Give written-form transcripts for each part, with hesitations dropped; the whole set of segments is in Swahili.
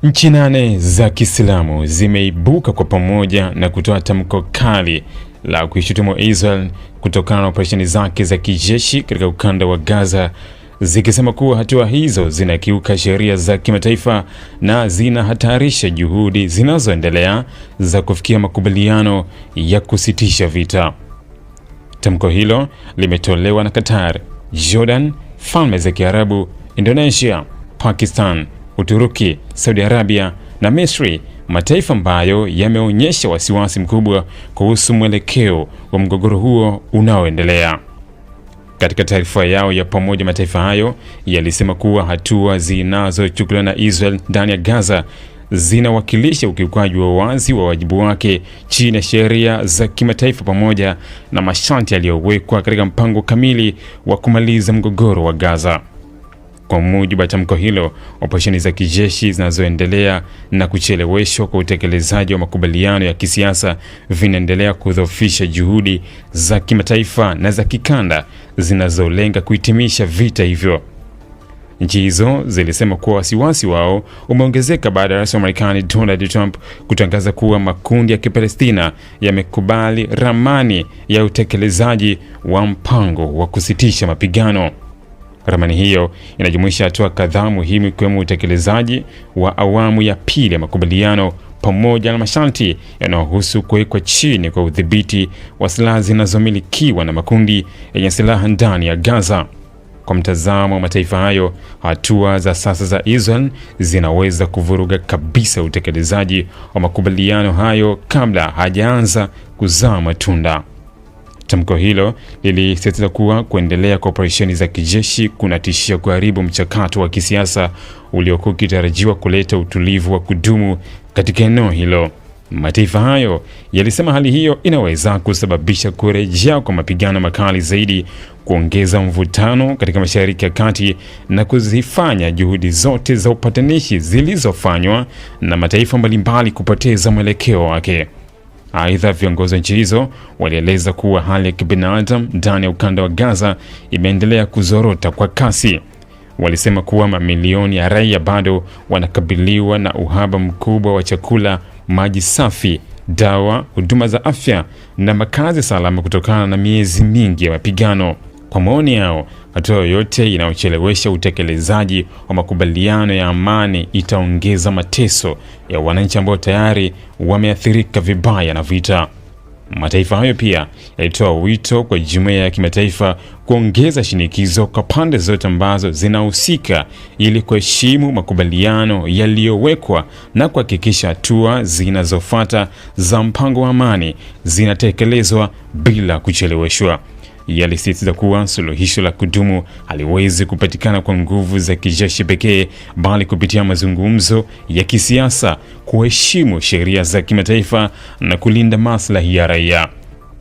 Nchi 8 za Kiislamu zimeibuka kwa pamoja na kutoa tamko kali la kuishutumu Israel kutokana na operesheni zake za kijeshi katika ukanda wa Gaza, zikisema kuwa hatua hizo zinakiuka sheria za kimataifa na zinahatarisha juhudi zinazoendelea za kufikia makubaliano ya kusitisha vita. Tamko hilo limetolewa na Qatar, Jordan, Falme za Kiarabu, Indonesia, Pakistan, Uturuki, Saudi Arabia na Misri, mataifa ambayo yameonyesha wasiwasi mkubwa kuhusu mwelekeo wa mgogoro huo unaoendelea. Katika taarifa yao ya pamoja, mataifa hayo yalisema kuwa hatua zinazochukuliwa na Israel ndani ya Gaza zinawakilisha ukiukaji wa wazi wa wajibu wake chini ya sheria za kimataifa pamoja na masharti yaliyowekwa katika mpango kamili wa kumaliza mgogoro wa Gaza. Kwa mujibu wa tamko hilo, operesheni za kijeshi zinazoendelea na kucheleweshwa kwa utekelezaji wa makubaliano ya kisiasa vinaendelea kudhoofisha juhudi za kimataifa na za kikanda zinazolenga kuhitimisha vita hivyo. Nchi hizo zilisema kuwa wasiwasi wao umeongezeka baada ya rais wa Marekani Donald Trump kutangaza kuwa makundi ya Kipalestina yamekubali ramani ya utekelezaji wa mpango wa kusitisha mapigano. Ramani hiyo inajumuisha hatua kadhaa muhimu, ikiwemo utekelezaji wa awamu ya pili ya makubaliano pamoja na masharti yanayohusu kuwekwa chini kwa udhibiti wa silaha zinazomilikiwa na makundi yenye silaha ndani ya Gaza. Kwa mtazamo wa mataifa hayo, hatua za sasa za Israel zinaweza kuvuruga kabisa utekelezaji wa makubaliano hayo kabla hajaanza kuzaa matunda. Tamko hilo lilisisitiza kuwa kuendelea kwa operesheni za kijeshi kunatishia kuharibu mchakato wa kisiasa uliokuwa ukitarajiwa kuleta utulivu wa kudumu katika eneo hilo. Mataifa hayo yalisema hali hiyo inaweza kusababisha kurejea kwa mapigano makali zaidi, kuongeza mvutano katika Mashariki ya Kati na kuzifanya juhudi zote za upatanishi zilizofanywa na mataifa mbalimbali kupoteza mwelekeo wake. Aidha, viongozi wa nchi hizo walieleza kuwa hali ya kibinadamu ndani ya ukanda wa Gaza imeendelea kuzorota kwa kasi. Walisema kuwa mamilioni ya raia bado wanakabiliwa na uhaba mkubwa wa chakula, maji safi, dawa, huduma za afya na makazi salama kutokana na miezi mingi ya mapigano. Kwa maoni yao, hatua yoyote inayochelewesha utekelezaji wa makubaliano ya amani itaongeza mateso ya wananchi ambao tayari wameathirika vibaya na vita. Mataifa hayo pia yalitoa wito kwa jumuiya ya kimataifa kuongeza shinikizo kwa pande zote ambazo zinahusika ili kuheshimu makubaliano yaliyowekwa na kuhakikisha hatua zinazofuata za mpango wa amani zinatekelezwa bila kucheleweshwa. Yalisisitiza kuwa suluhisho la kudumu haliwezi kupatikana kwa nguvu za kijeshi pekee, bali kupitia mazungumzo ya kisiasa, kuheshimu sheria za kimataifa na kulinda maslahi ya raia.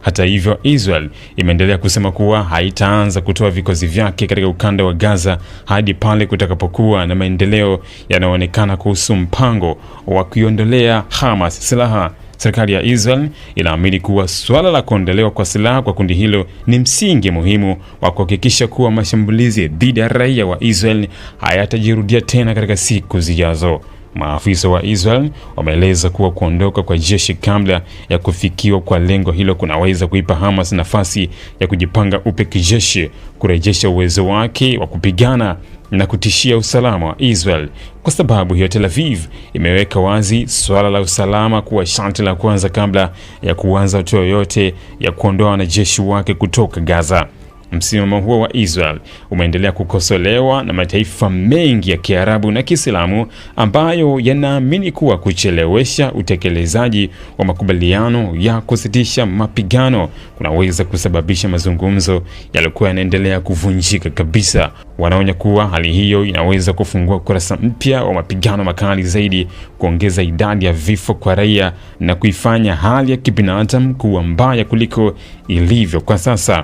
Hata hivyo, Israel imeendelea kusema kuwa haitaanza kutoa vikosi vyake katika ukanda wa Gaza hadi pale kutakapokuwa na maendeleo yanayoonekana kuhusu mpango wa kuiondolea Hamas silaha. Serikali ya Israel inaamini kuwa suala la kuondolewa kwa silaha kwa kundi hilo ni msingi muhimu wa kuhakikisha kuwa mashambulizi dhidi ya raia wa Israel hayatajirudia tena katika siku zijazo. Maafisa wa Israel wameeleza kuwa kuondoka kwa jeshi kabla ya kufikiwa kwa lengo hilo kunaweza kuipa Hamas nafasi ya kujipanga upya kijeshi, kurejesha uwezo wake wa kupigana na kutishia usalama wa Israel. Kwa sababu hiyo, Tel Aviv imeweka wazi suala la usalama kuwa sharti la kwanza kabla ya kuanza hatua yoyote ya kuondoa wanajeshi wake kutoka Gaza. Msimamo huo wa Israel umeendelea kukosolewa na mataifa mengi ya Kiarabu na Kiislamu ambayo yanaamini kuwa kuchelewesha utekelezaji wa makubaliano ya kusitisha mapigano kunaweza kusababisha mazungumzo yaliokuwa yanaendelea kuvunjika kabisa. Wanaonya kuwa hali hiyo inaweza kufungua ukurasa mpya wa mapigano makali zaidi, kuongeza idadi ya vifo kwa raia na kuifanya hali ya kibinadamu kuwa mbaya kuliko ilivyo kwa sasa.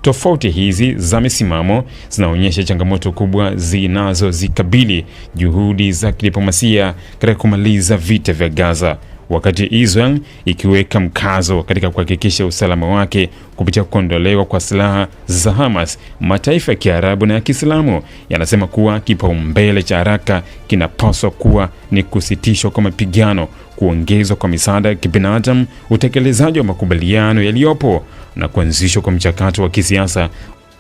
Tofauti hizi za misimamo zinaonyesha changamoto kubwa zinazozikabili juhudi za kidiplomasia katika kumaliza vita vya Gaza. wakati Israel ikiweka mkazo katika kuhakikisha usalama wake kupitia kuondolewa kwa silaha za Hamas. Mataifa ya Kiarabu na ya Kiislamu yanasema kuwa kipaumbele cha haraka kinapaswa kuwa ni kusitishwa kwa mapigano, kuongezwa kwa misaada ya kibinadamu, utekelezaji wa makubaliano yaliyopo na kuanzishwa kwa mchakato wa kisiasa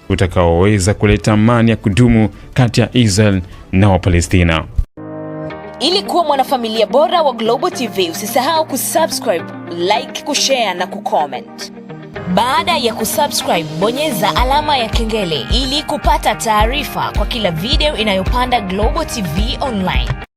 utakaoweza kuleta amani ya kudumu kati ya Israel na Wapalestina. Ili kuwa mwanafamilia bora wa Global TV, usisahau kusubscribe, like, kushare na kucomment. Baada ya kusubscribe, bonyeza alama ya kengele ili kupata taarifa kwa kila video inayopanda Global TV Online.